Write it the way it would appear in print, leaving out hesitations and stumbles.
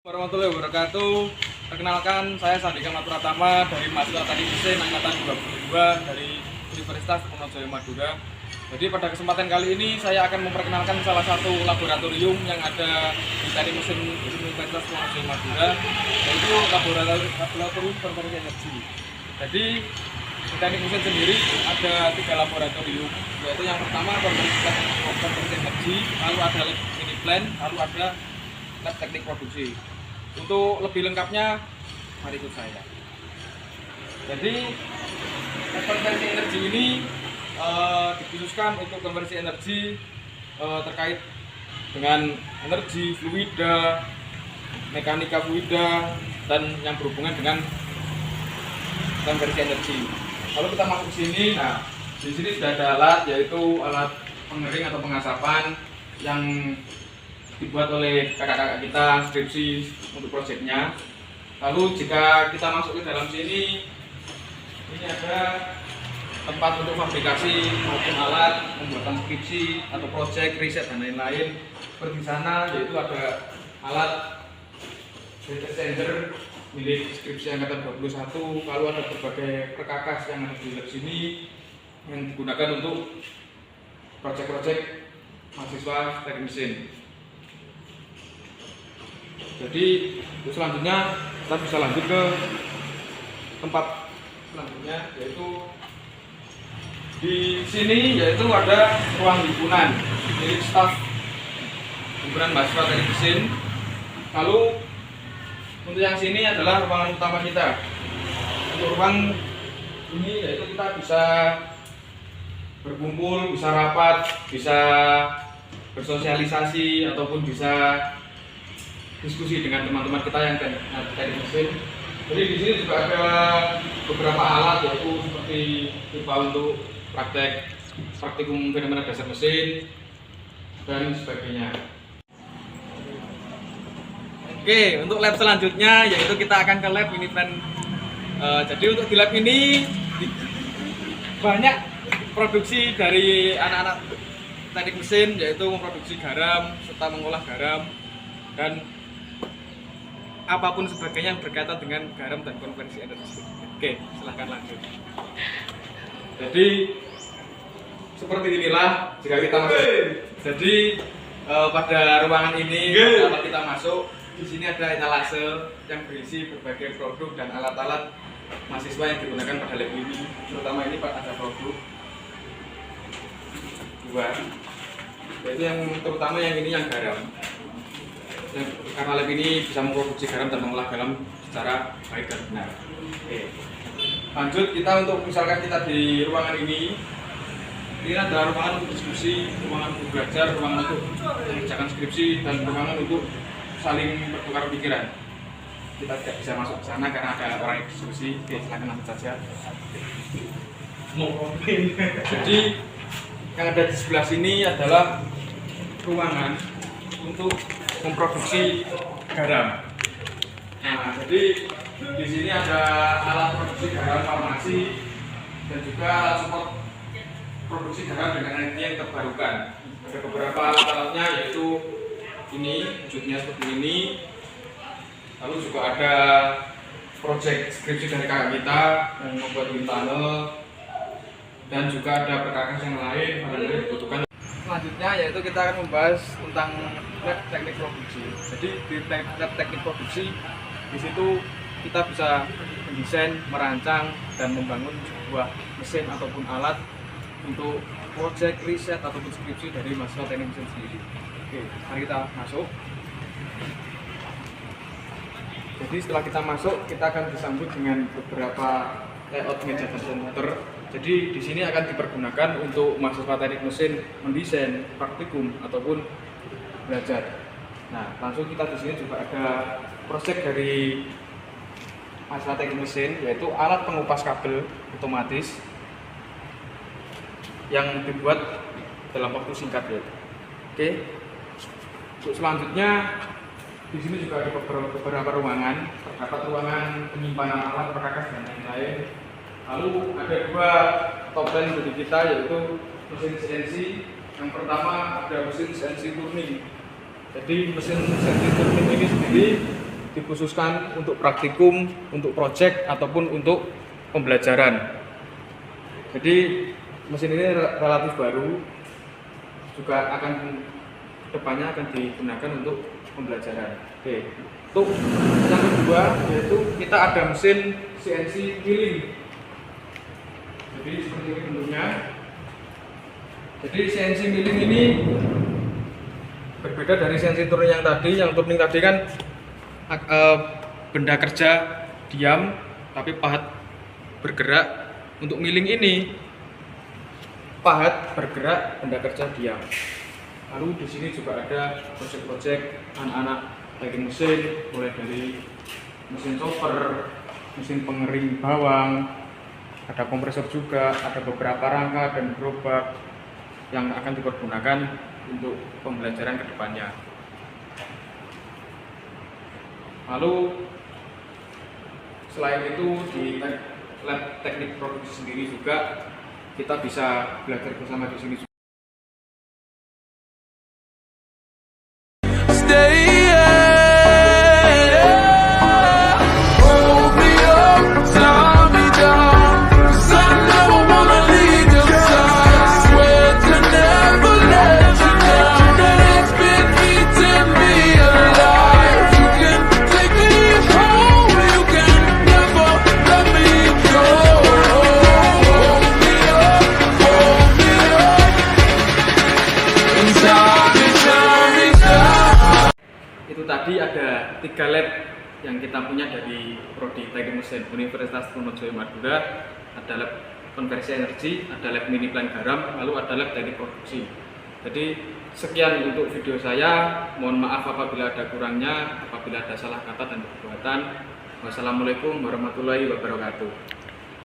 Warahmatullahi wabarakatuh. Perkenalkan, saya Sandika Pratama dari mahasiswa Teknik Mesin angkatan 22 dari Universitas Diponegoro Madura. Jadi pada kesempatan kali ini saya akan memperkenalkan salah satu laboratorium yang ada di Teknik Mesin Universitas Diponegoro Madura, yaitu laboratorium konversi energi. Jadi di Teknik Mesin sendiri ada 3 laboratorium, yaitu yang pertama konversi energi, lalu ada lab mini plant, lalu ada lab teknik produksi. Untuk lebih lengkapnya, mari ikut saya. Jadi, konversi energi ini dikhususkan untuk konversi energi terkait dengan energi fluida, mekanika fluida, dan yang berhubungan dengan konversi energi. Kalau kita masuk ke sini, nah di sini sudah ada alat, yaitu alat pengering atau pengasapan yang dibuat oleh kakak-kakak kita skripsi untuk proyeknya. Lalu jika kita masuk ke dalam sini, ini ada tempat untuk fabrikasi maupun alat pembuatan skripsi atau proyek riset dan lain-lain. Seperti sana, yaitu ada alat heat exchanger milik skripsi angkatan 21. Lalu ada berbagai perkakas yang ada di lab sini yang digunakan untuk proyek-proyek mahasiswa teknik mesin. Jadi selanjutnya kita bisa lanjut ke tempat selanjutnya, yaitu di sini yaitu ada ruang himpunan milik staf himpunan mahasiswa teknik mesin. Lalu untuk yang sini adalah ruangan utama kita. Untuk ruang ini yaitu kita bisa berkumpul, bisa rapat, bisa bersosialisasi ataupun bisa diskusi dengan teman-teman kita yang teknik mesin. Jadi di sini juga ada beberapa alat, yaitu seperti pipa untuk praktikum fenomena dasar mesin dan sebagainya. Oke, untuk lab selanjutnya yaitu kita akan ke lab mini plant. Jadi untuk di lab ini banyak produksi dari anak-anak teknik mesin, yaitu memproduksi garam serta mengolah garam dan apapun sebagainya yang berkaitan dengan garam dan konversi energi. Oke, silahkan lanjut. Jadi seperti inilah jika kita masuk. Jadi pada ruangan ini kalau kita masuk, di sini ada etalase yang berisi berbagai produk dan alat-alat mahasiswa yang digunakan pada lab ini. Terutama ini ada produk 2, yaitu yang terutama yang ini yang garam. Karena lab ini bisa memproduksi garam dan mengolah garam secara baik dan benar. Oke. Lanjut, kita untuk misalkan kita di ruangan ini adalah ruangan untuk diskusi, ruangan untuk belajar, ruangan untuk mengerjakan skripsi, dan ruangan untuk saling bertukar pikiran. Kita tidak bisa masuk ke sana karena ada orang yang diskusi. Oke, silakan lanjut saja. Jadi yang ada di sebelah sini adalah ruangan untuk memproduksi garam. Nah, jadi di sini ada alat produksi garam farmasi dan juga alat support produksi garam dengan energi yang terbarukan. Ada beberapa alat-alatnya, yaitu ini wujudnya seperti ini. Lalu juga ada proyek skripsi dari kakak kita yang membuat wind tunnel, dan juga ada perkakas yang lain yang dibutuhkan. Selanjutnya yaitu kita akan membahas tentang lab teknik produksi. Jadi di lab teknik produksi, di situ kita bisa mendesain, merancang, dan membangun sebuah mesin ataupun alat untuk proyek riset ataupun skripsi dari mahasiswa teknik mesin sendiri. Oke, mari kita masuk. Jadi setelah kita masuk, kita akan disambut dengan beberapa layout meja dan komputer. Jadi di sini akan dipergunakan untuk mahasiswa teknik mesin mendesain, praktikum ataupun belajar. Nah, langsung kita di sini juga ada proyek dari mahasiswa teknik mesin, yaitu alat pengupas kabel otomatis yang dibuat dalam waktu singkat, ya. Oke. Untuk selanjutnya di sini juga ada beberapa ruangan, terdapat ruangan penyimpanan alat, perkakas dan lain-lain. Lalu ada 2 top line dari kita, yaitu mesin CNC. Yang pertama ada mesin CNC turning. Jadi mesin CNC turning ini sendiri dikhususkan untuk praktikum, untuk proyek ataupun untuk pembelajaran. Jadi mesin ini relatif baru, juga akan kedepannya akan digunakan untuk pembelajaran. Oke, untuk yang kedua yaitu kita ada mesin CNC milling. Jadi seperti ini bentuknya. Jadi CNC milling ini berbeda dari CNC turning yang tadi. Yang turning tadi kan benda kerja diam tapi pahat bergerak. Untuk milling ini pahat bergerak, benda kerja diam. Lalu di sini juga ada proyek-proyek anak-anak teknik mesin, mulai dari mesin chopper, mesin pengering bawang, ada kompresor juga, ada beberapa rangka dan gerobak yang akan dipergunakan untuk pembelajaran kedepannya. Lalu selain itu di lab teknik produksi sendiri juga kita bisa belajar bersama di sini. Itu tadi ada 3 lab yang kita punya dari Prodi Teknik Mesin Universitas Trunojoyo Madura. Ada lab konversi energi, ada lab mini plan garam, lalu ada lab teknik produksi. Jadi sekian untuk video saya. Mohon maaf apabila ada kurangnya, apabila ada salah kata dan perbuatan. Wassalamualaikum warahmatullahi wabarakatuh.